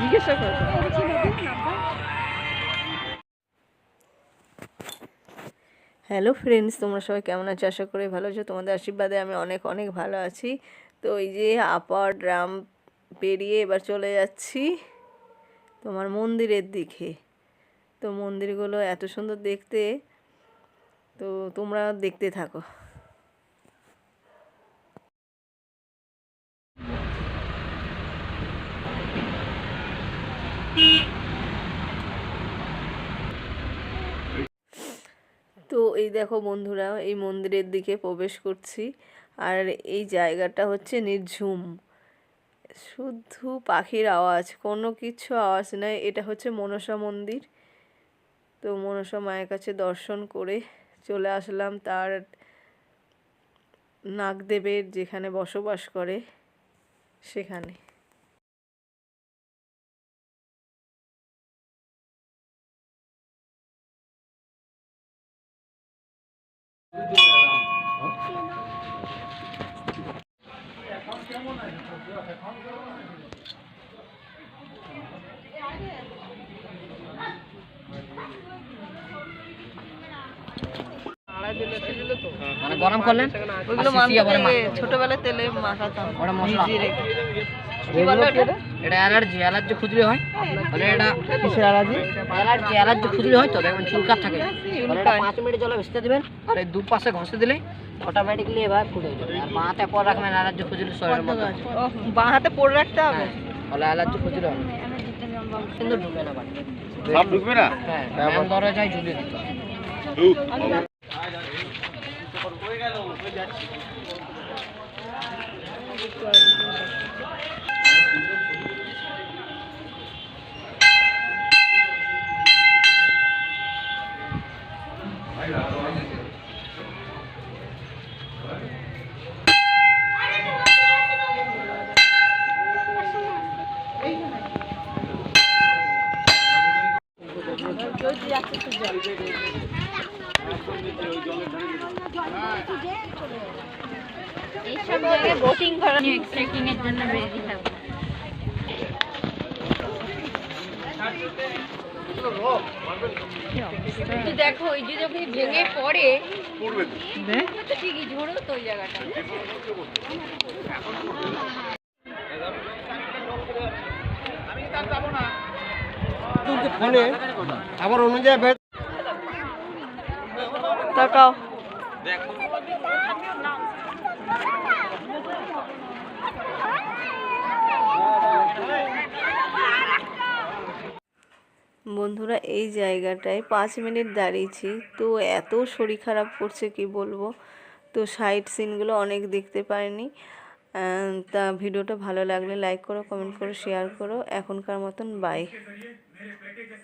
জিজ্ঞাসা করো। Hello friends, তোমরা সবাই কেমন আছো? আশা করি ভালো আছো। তোমাদের আশীর্বাদে আমি অনেক অনেক ভালো আছি। তো এই যে আপার ড্রাম পেরিয়ে এবার চলে যাচ্ছি তোমার মন্দিরের দিকে। তো মন্দিরগুলো এত সুন্দর দেখতে, তো তোমরা দেখতে থাকো। তো এই দেখো বন্ধুরা, এই মন্দিরের দিকে প্রবেশ করছি। আর এই জায়গাটা হচ্ছে নির্ঝুম, শুধু পাখির আওয়াজ, কোনো কিছু আওয়াজ নাই। এটা হচ্ছে মনসা মন্দির। তো মনসা মায়ের কাছে দর্শন করে চলে আসলাম তার নাগদেবের যেখানে বসবাস করে সেখানে। মানে গরম করলেন ওইগুলো ছোটবেলায় তেলে মাখাতাম। ওটা মশলা এটা অ্যালার্জি খুজলি হয়। মানে এটা কিসের অ্যালার্জি খুজলি হয়। তো দেখবেন চুলকার থাকে। এটা 5 মিনিট জলে ভেজে দিবেন আর এই দুপাশে ঘষে দিলে অটোমেটিক্যালি এবার ফুটে যাবে। আর বাঁ হাতে পরে রাখবেন অ্যালার্জি খুজলি শরীরের মধ্যে। বাঁ হাতে পরে রাখতে হবে, তাহলে অ্যালার্জি খুজলি হবে কিন্তু ঢুকবে না বাড়ি। সব ঢুকবে না? হ্যাঁ, ম্যান দরজায় ঝুলিয়ে দিতে হবে। এইসব জায়গায় বোটিং করা ট্রেকিং এর জন্য রেডি থাকবো। দেখো ওই যে যখন ভেঙে পড়ে তো ঠিকই ঝোড়ো তো ওই জায়গাটা। আবার অনুযায়ী তাকাও। বন্ধুরা, এই জায়গাটায় 5 মিনিট দাঁড়িয়েছি, তো এত শরীর খারাপ করছে কি বলবো। তো সাইড সিনগুলো অনেক দেখতে পারিনি। তা ভিডিওটা ভালো লাগলে লাইক করো, কমেন্ট করো, শেয়ার করো। এখনকার মতন বাই।